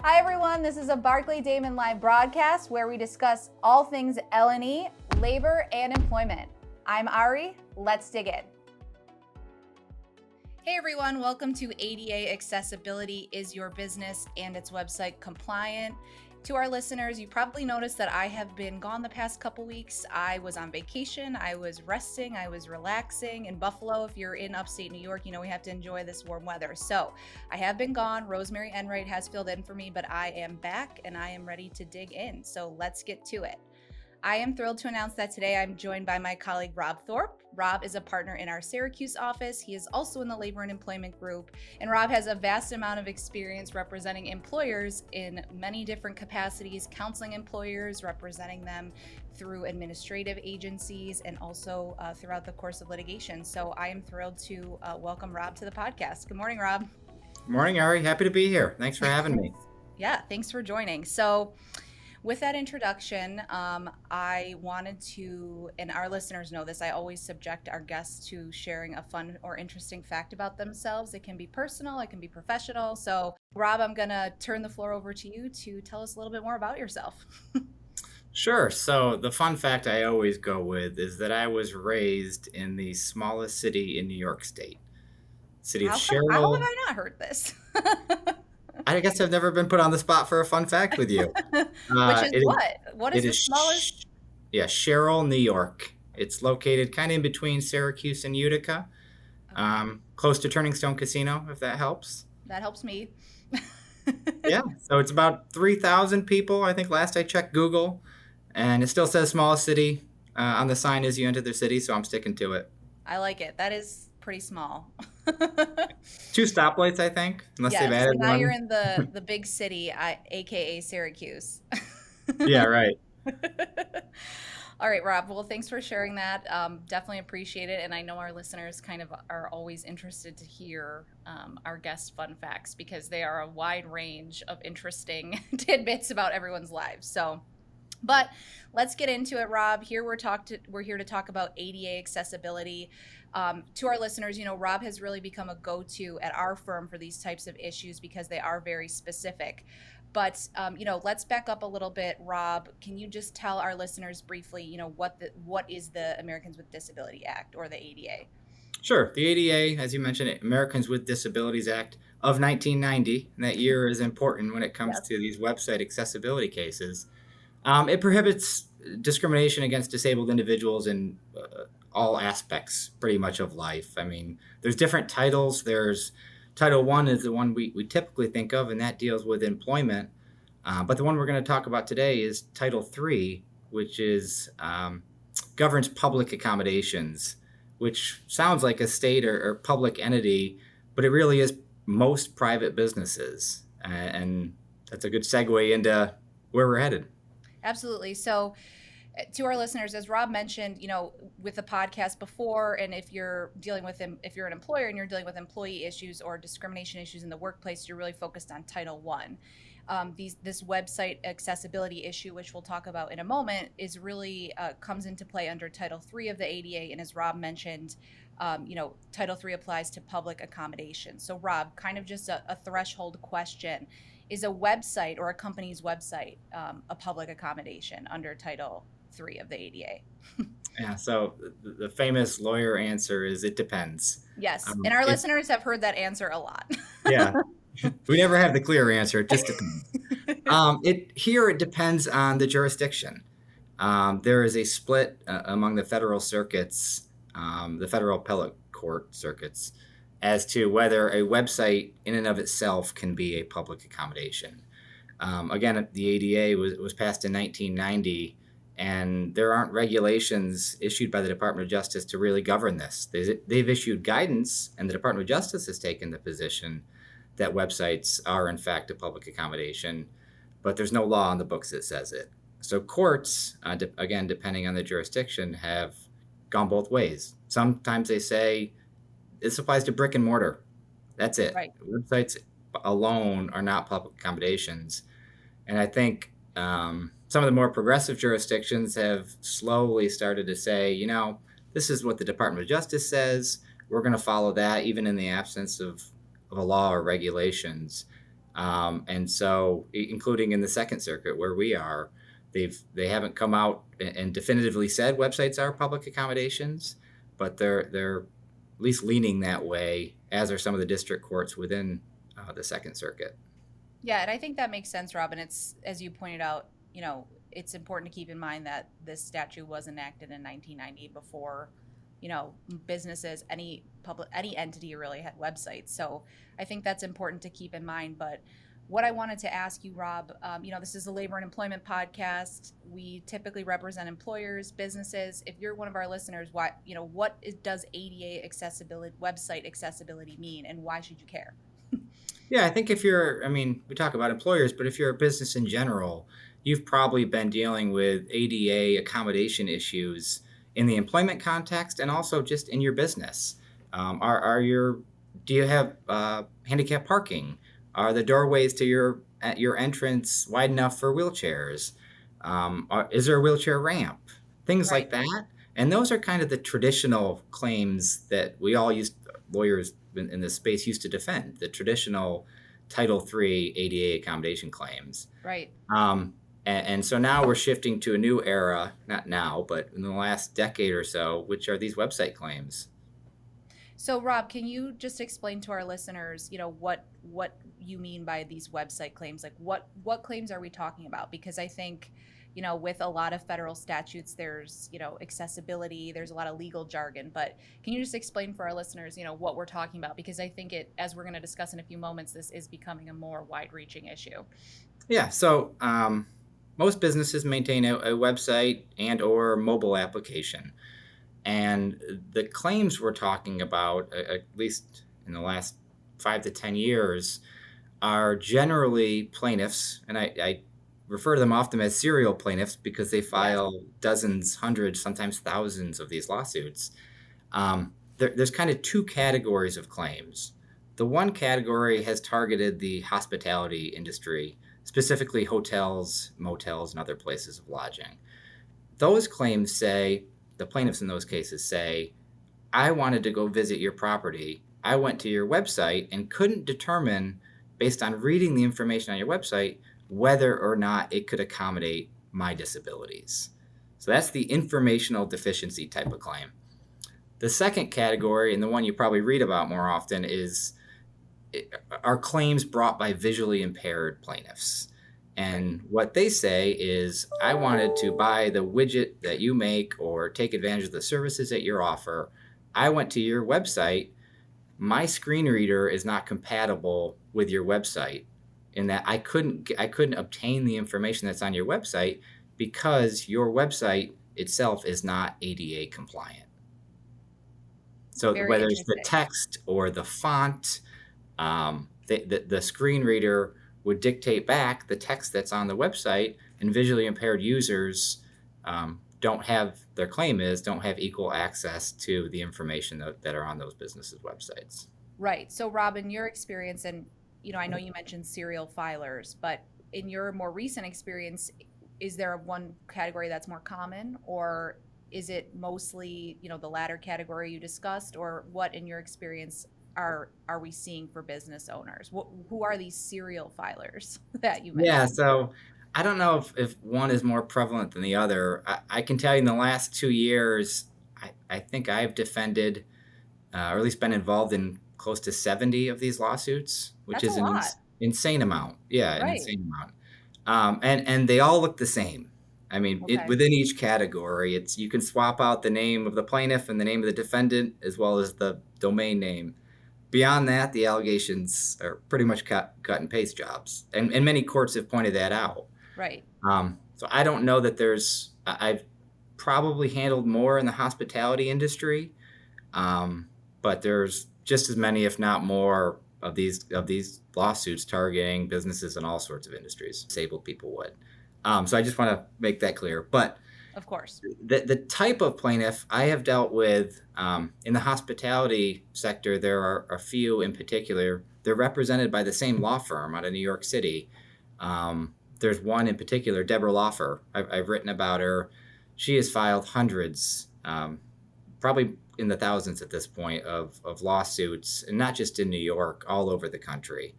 Hi everyone, this is a Barclay Damon live broadcast where we discuss all things L&E, labor, and employment. I'm Ari, let's dig in. Hey everyone, welcome to ADA Accessibility Is Your Business and its website compliant? To our listeners, you probably noticed that I have been gone the past couple weeks. I was on vacation, I was resting, I was relaxing. In Buffalo, if you're in upstate New York, you know we have to enjoy this warm weather. So I have been gone. Rosemary Enright has filled in for me, but I am back and I am ready to dig in. So let's get to it. I am thrilled to announce that today I'm joined by my colleague Rob Thorpe. Rob is a partner in our Syracuse office. He is also in the labor and employment group. And Rob has a vast amount of experience representing employers in many different capacities, counseling employers, representing them through administrative agencies, and also throughout the course of litigation. So I am thrilled to welcome Rob to the podcast. Good morning, Rob. Good morning, Ari. Happy to be here. Thanks for having me. Yeah, thanks for joining. So with that introduction, I wanted to, and our listeners know this, I always subject our guests to sharing a fun or interesting fact about themselves. It can be personal, it can be professional. So Rob, I'm gonna turn the floor over to you to tell us a little bit more about yourself. Sure. So the fun fact I always go with is that I was raised in the smallest city in New York State, city of How Sherrill. have I not heard this? I guess I've never been put on the spot for a fun fact with you. Which is what? What is It the is smallest? Sherrill, New York. It's located kind of in between Syracuse and Utica, close to Turning Stone Casino, if that helps. That helps me. Yeah. So it's about 3,000 people, I think last I checked Google, and it still says smallest city on the sign as you enter the city, so I'm sticking to it. I like it. That is pretty small. 2 stoplights, I think, unless they've Yes, so added now one. you're in the big city, aka Syracuse. Yeah, right. All right, Rob. Well, thanks for sharing that. Definitely appreciate it. And I know our listeners kind of are always interested to hear our guest fun facts because they are a wide range of interesting tidbits about everyone's lives. So, but let's get into it, Rob. Here we're here to talk about ADA accessibility. To our listeners, you know, Rob has really become a go-to at our firm for these types of issues because they are very specific. But you know, let's back up a little bit, Rob. Can you just tell our listeners briefly, you know, what is the Americans with Disability Act or the ADA? Sure. The ADA, as you mentioned, Americans with Disabilities Act of 1990, and that year is important when it comes to these website accessibility cases. It prohibits discrimination against disabled individuals in all aspects, pretty much, of life. I mean, there's different titles. There's Title I is the one we typically think of, and that deals with employment. But the one we're going to talk about today is Title III, which is governs public accommodations, which sounds like a state or public entity, but it really is most private businesses. And that's a good segue into where we're headed. Absolutely. So to our listeners, as Rob mentioned, you know, with the podcast before, and if you're dealing with them, if you're an employer and you're dealing with employee issues or discrimination issues in the workplace, you're really focused on Title I. This website accessibility issue, which we'll talk about in a moment, is really comes into play under Title III of the ADA. And as Rob mentioned, you know, Title III applies to public accommodation. So Rob, kind of just a threshold question. Is a website or a company's website a public accommodation under Title III of the ADA? Yeah, so the famous lawyer answer is it depends. Yes, and our listeners have heard that answer a lot. Yeah, we never have the clear answer. It just depends. It depends on the jurisdiction. There is a split among the federal circuits, the federal appellate court circuits, as to whether a website in and of itself can be a public accommodation. Again, the ADA was passed in 1990, and there aren't regulations issued by the Department of Justice to really govern this. They've issued guidance, and the Department of Justice has taken the position that websites are, in fact, a public accommodation, but there's no law on the books that says it. So courts, again, depending on the jurisdiction, have gone both ways. Sometimes they say this applies to brick and mortar. That's it. Right. Websites alone are not public accommodations. And I think some of the more progressive jurisdictions have slowly started to say, you know, this is what the Department of Justice says. We're going to follow that even in the absence of a law or regulations. And so, including in the Second Circuit where we are, they haven't come out and definitively said websites are public accommodations, but they're at least leaning that way, as are some of the district courts within the Second Circuit. Yeah, and I think that makes sense, Robin. It's, as you pointed out, it's important to keep in mind that this statute was enacted in 1990 before, businesses, any entity really had websites. So I think that's important to keep in mind. But what I wanted to ask you, Rob, this is a labor and employment podcast. We typically represent employers, businesses. If you're one of our listeners, what does ADA accessibility, website accessibility mean, and why should you care? Yeah, I think we talk about employers, but if you're a business in general, you've probably been dealing with ADA accommodation issues in the employment context and also just in your business. Do you have handicap parking? Are the doorways to your entrance wide enough for wheelchairs? Is there a wheelchair ramp? Things Right. like that. And those are kind of the traditional claims that lawyers in this space used to defend, the traditional Title III ADA accommodation claims. Right. And so now we're shifting to a new era, not now, but in the last decade or so, which are these website claims. So, Rob, can you just explain to our listeners, what you mean by these website claims? Like, what claims are we talking about? Because I think, with a lot of federal statutes, there's, accessibility, there's a lot of legal jargon. But can you just explain for our listeners, what we're talking about? Because I think as we're going to discuss in a few moments, this is becoming a more wide-reaching issue. Yeah. So most businesses maintain a website and or mobile application. And the claims we're talking about, at least in the last 5 to 10 years, are generally plaintiffs. And I refer to them often as serial plaintiffs because they file dozens, hundreds, sometimes thousands of these lawsuits. There's kind of two categories of claims. The one category has targeted the hospitality industry, specifically hotels, motels, and other places of lodging. Those claims say, the plaintiffs in those cases say, I wanted to go visit your property. I went to your website and couldn't determine, based on reading the information on your website, whether or not it could accommodate my disabilities. So that's the informational deficiency type of claim. The second category, and the one you probably read about more often, are claims brought by visually impaired plaintiffs. And what they say is, I wanted to buy the widget that you make or take advantage of the services that you offer. I went to your website. My screen reader is not compatible with your website in that I couldn't obtain the information that's on your website because your website itself is not ADA compliant. So whether it's the text or the font, the screen reader would dictate back the text that's on the website, and visually impaired users don't have equal access to the information that are on those businesses' websites. Right. So, Rob, in your experience, and I know you mentioned serial filers, but in your more recent experience, is there one category that's more common, or is it mostly, the latter category you discussed, or what in your experience are we seeing for business owners? Who are these serial filers that you mentioned? Yeah, so I don't know if one is more prevalent than the other. I can tell you in the last 2 years, I think I've defended, or at least been involved in close to 70 of these lawsuits, which That's is a an lot. insane amount. Yeah, Right. an insane amount. And they all look the same. I mean, Okay. within each category, you can swap out the name of the plaintiff and the name of the defendant as well as the domain name. Beyond that, the allegations are pretty much cut and paste jobs, and many courts have pointed that out. Right. So I don't know that I've probably handled more in the hospitality industry, but there's just as many, if not more, of these lawsuits targeting businesses in all sorts of industries. Disabled people would. So I just want to make that clear. But of course, the type of plaintiff I have dealt with in the hospitality sector, there are a few in particular. They're represented by the same law firm out of New York City. There's one in particular, Deborah Laufer. I've written about her. She has filed hundreds, probably in the thousands at this point, of lawsuits, and not just in New York, all over the country.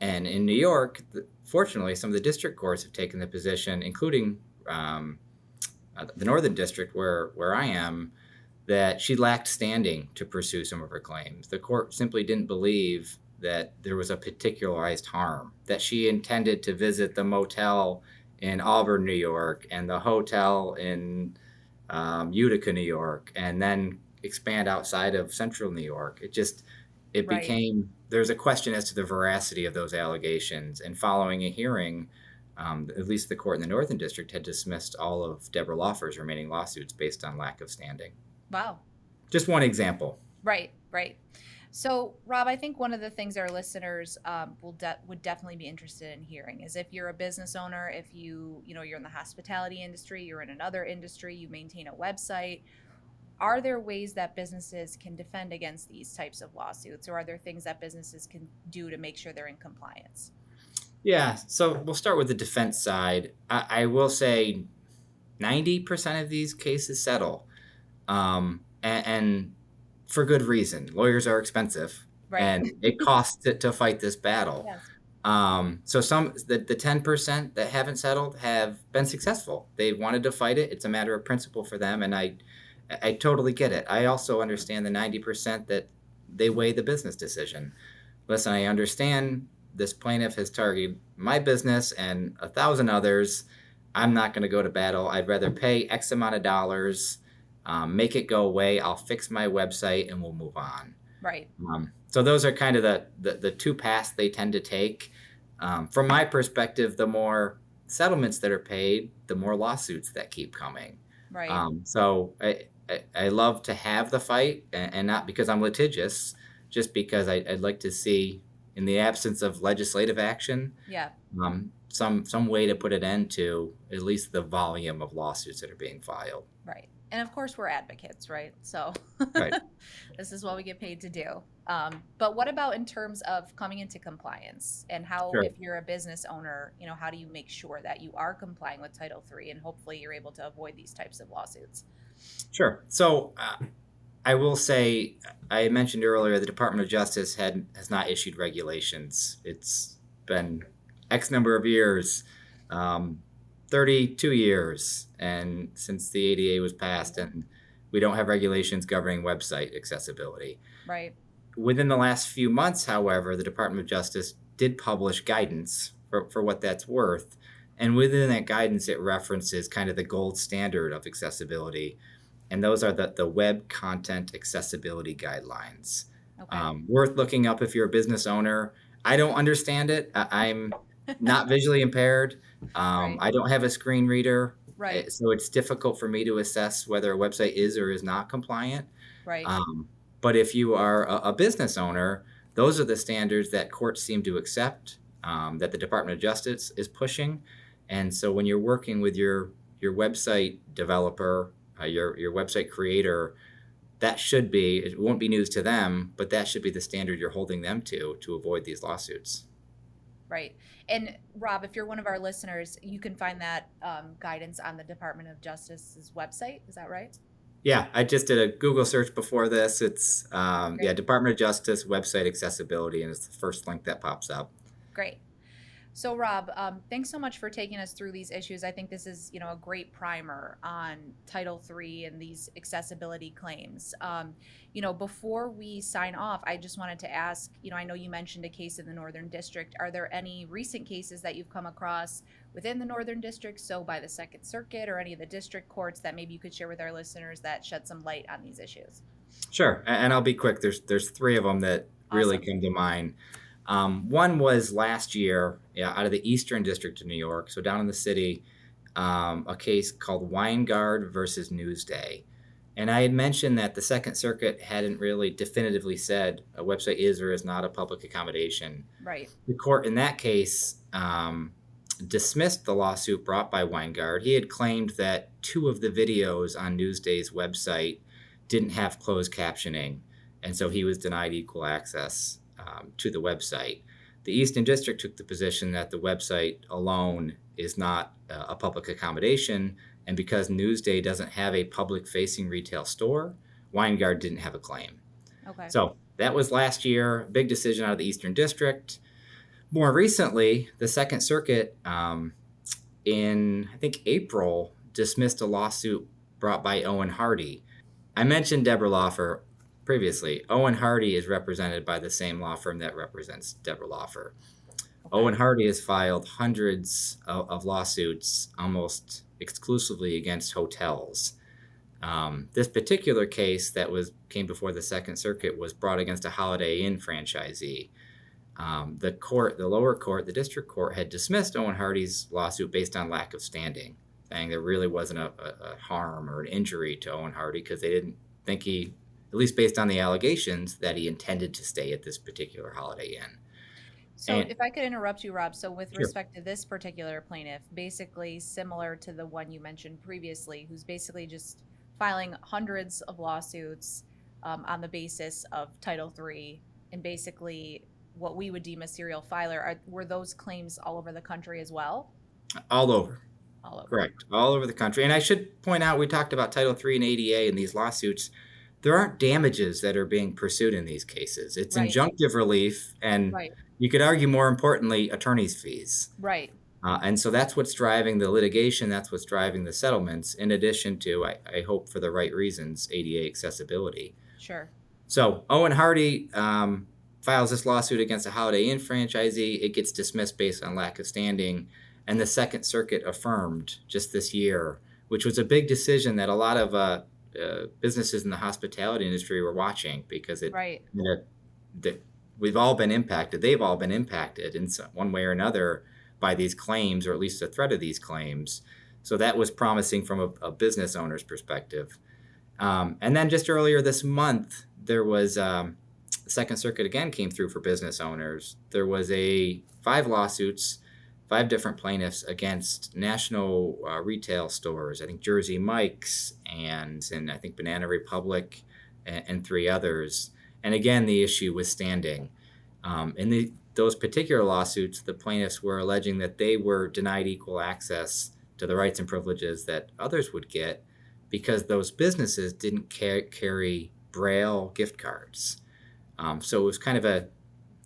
And in New York, fortunately, some of the district courts have taken the position, including the Northern District, where I am, that she lacked standing to pursue some of her claims. The court simply didn't believe that there was a particularized harm, that she intended to visit the motel in Auburn, New York, and the hotel in Utica, New York, and then expand outside of central New York. It Right. became, there's a question as to the veracity of those allegations. And following a hearing, at least the court in the Northern District had dismissed all of Deborah Laufer's remaining lawsuits based on lack of standing. Wow. Just one example. Right. So, Rob, I think one of the things our listeners would definitely be interested in hearing is if you're a business owner, if you're in the hospitality industry, you're in another industry, you maintain a website, are there ways that businesses can defend against these types of lawsuits, or are there things that businesses can do to make sure they're in compliance? Yeah, so we'll start with the defense side. I will say 90% of these cases settle, and for good reason. Lawyers are expensive, Right. and it costs to fight this battle. Yes. So the 10% that haven't settled have been successful. They wanted to fight it. It's a matter of principle for them, and I totally get it. I also understand the 90% that they weigh the business decision. Listen, I understand this plaintiff has targeted my business and 1,000 others. I'm not going to go to battle. I'd rather pay X amount of dollars, make it go away. I'll fix my website and we'll move on. Right. So those are kind of the two paths they tend to take. From my perspective, the more settlements that are paid, the more lawsuits that keep coming. Right. So I love to have the fight, and not because I'm litigious, just because I'd like to see, in the absence of legislative action, Yeah. Some way to put an end to at least the volume of lawsuits that are being filed. Right. And of course, we're advocates, right? So Right. this is what we get paid to do. But what about in terms of coming into compliance and how, Sure. if you're a business owner, how do you make sure that you are complying with Title III and hopefully you're able to avoid these types of lawsuits? Sure. So I will say, I mentioned earlier, the Department of Justice has not issued regulations. It's been X number of years, 32 years, and since the ADA was passed, and we don't have regulations governing website accessibility. Right. Within the last few months, however, the Department of Justice did publish guidance for what that's worth. And within that guidance, it references kind of the gold standard of accessibility. And those are the Web Content Accessibility Guidelines. Okay. Worth looking up if you're a business owner. I don't understand it. I'm not visually impaired. Right. I don't have a screen reader. Right. So it's difficult for me to assess whether a website is or is not compliant. Right. But if you are a business owner, those are the standards that courts seem to accept, that the Department of Justice is pushing. And so when you're working with your website developer, your website creator, that should be, it won't be news to them, but that should be the standard you're holding them to avoid these lawsuits. Right. And Rob, if you're one of our listeners, you can find that guidance on the Department of Justice's website. Is that right? Yeah, I just did a Google search before this. It's Department of Justice website accessibility, and it's the first link that pops up. Great. So Rob, thanks so much for taking us through these issues. I think this is, a great primer on Title III and these accessibility claims. Before we sign off, I just wanted to ask, I know you mentioned a case in the Northern District. Are there any recent cases that you've come across within the Northern District, so by the Second Circuit or any of the district courts, that maybe you could share with our listeners that shed some light on these issues? Sure, and I'll be quick. There's three of them that really Awesome. come to mind. One was last year, out of the Eastern District of New York, so down in the city, a case called Wineguard versus Newsday. And I had mentioned that the Second Circuit hadn't really definitively said a website is or is not a public accommodation. Right. The court in that case dismissed the lawsuit brought by Wineguard. He had claimed that 2 of the videos on Newsday's website didn't have closed captioning, and so he was denied equal access to the website. The Eastern District took the position that the website alone is not a public accommodation, and because Newsday doesn't have a public-facing retail store, Wineguard didn't have a claim. Okay. So that was last year, big decision out of the Eastern District. More recently, the Second Circuit in, I think, April, dismissed a lawsuit brought by Owen Hardy. I mentioned Deborah Laufer previously. Owen Hardy is represented by the same law firm that represents Deborah Laufer. Okay. Owen Hardy has filed hundreds of lawsuits almost exclusively against hotels. This particular case that came before the Second Circuit was brought against a Holiday Inn franchisee. The lower court, the district court, had dismissed Owen Hardy's lawsuit based on lack of standing, saying there really wasn't a harm or an injury to Owen Hardy because they didn't think he, at least based on the allegations, that he intended to stay at this particular Holiday Inn. So if I could interrupt you, Rob, so with Sure. respect to this particular plaintiff, basically similar to the one you mentioned previously, who's basically just filing hundreds of lawsuits on the basis of Title III, and basically what we would deem a serial filer, were those claims all over the country as well? All over. All over. Correct. All over the country. And I should point out, we talked about Title III and ADA in these lawsuits. There aren't damages that are being pursued in these cases. It's Right. injunctive relief, and Right. you could argue, more importantly, attorney's fees. Right. And so that's what's driving the litigation. That's what's driving the settlements, in addition to, I hope for the right reasons, ADA accessibility. Sure. So Owen Hardy files this lawsuit against a Holiday Inn franchisee. It gets dismissed based on lack of standing. And the Second Circuit affirmed just this year, which was a big decision that a lot of businesses in the hospitality industry were watching, because Right. we've all been impacted. They've all been impacted in one way or another by these claims, or at least the threat of these claims. So that was promising from a business owner's perspective. And then just earlier this month, there was Second Circuit again came through for business owners. There was 5 lawsuits, 5 different plaintiffs against national retail stores. I think Jersey Mike's and I think Banana Republic and 3 others. And again, the issue was standing. In those particular lawsuits, the plaintiffs were alleging that they were denied equal access to the rights and privileges that others would get because those businesses didn't carry Braille gift cards. So it was kind of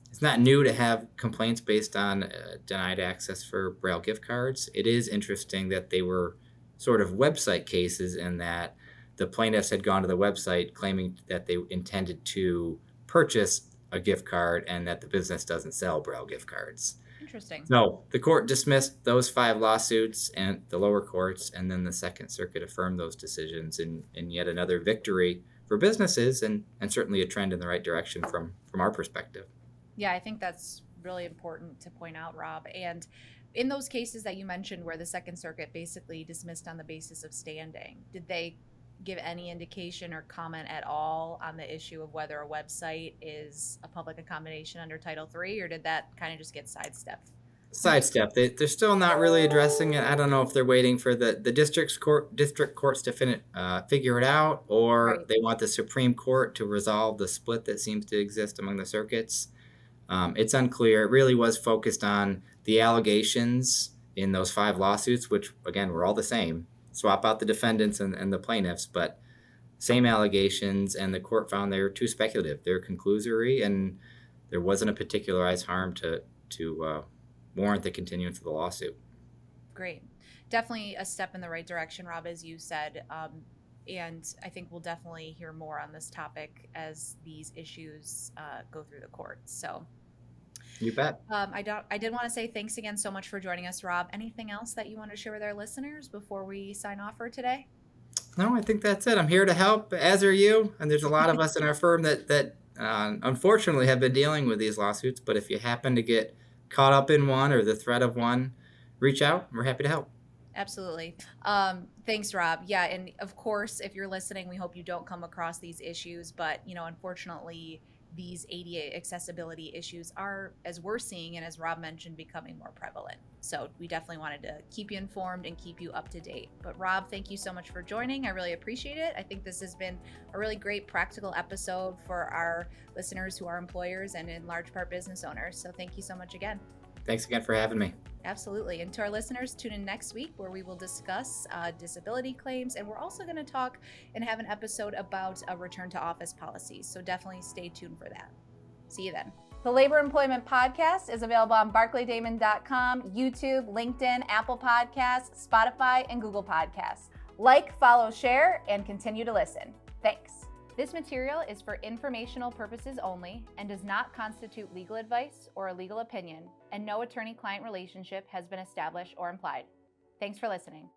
it's not new to have complaints based on denied access for Braille gift cards. It is interesting that they were sort of website cases, in that the plaintiffs had gone to the website claiming that they intended to purchase a gift card and that the business doesn't sell Braille gift cards. Interesting. So the court dismissed those 5 lawsuits, and the lower courts, and then the Second Circuit affirmed those decisions, in yet another victory for businesses, and certainly a trend in the right direction from our perspective. Yeah, I think that's really important to point out, Rob. And in those cases that you mentioned where the Second Circuit basically dismissed on the basis of standing, did they give any indication or comment at all on the issue of whether a website is a public accommodation under Title III, or did that kind of just get sidestepped? They're still not really addressing it. I don't know if they're waiting for the district courts to figure it out, or Right. they want the Supreme Court to resolve the split that seems to exist among the circuits. It's unclear. It really was focused on the allegations in those 5 lawsuits, which, again, were all the same. Swap out the defendants and the plaintiffs, but same allegations, and the court found they were too speculative. They're conclusory, and there wasn't a particularized harm to warrant the continuance of the lawsuit. Great. Definitely a step in the right direction, Rob, as you said. And I think we'll definitely hear more on this topic as these issues go through the courts. So You bet. I did want to say thanks again so much for joining us, Rob. Anything else that you want to share with our listeners before we sign off for today? No, I think that's it. I'm here to help, as are you. And there's a lot of us in our firm that unfortunately have been dealing with these lawsuits. But if you happen to get caught up in one or the threat of one, reach out. We're happy to help. Absolutely. Thanks, Rob. Yeah, and of course, if you're listening, we hope you don't come across these issues. But, unfortunately, these ADA accessibility issues are, as we're seeing and as Rob mentioned, becoming more prevalent. So we definitely wanted to keep you informed and keep you up to date. But Rob, thank you so much for joining. I really appreciate it. I think this has been a really great practical episode for our listeners who are employers and in large part business owners. So thank you so much again. Thanks again for having me. Absolutely. And to our listeners, tune in next week where we will discuss disability claims. And we're also going to talk and have an episode about return to office policies. So definitely stay tuned for that. See you then. The Labor Employment Podcast is available on barclaydamon.com, YouTube, LinkedIn, Apple Podcasts, Spotify, and Google Podcasts. Like, follow, share, and continue to listen. Thanks. This material is for informational purposes only and does not constitute legal advice or a legal opinion, and no attorney-client relationship has been established or implied. Thanks for listening.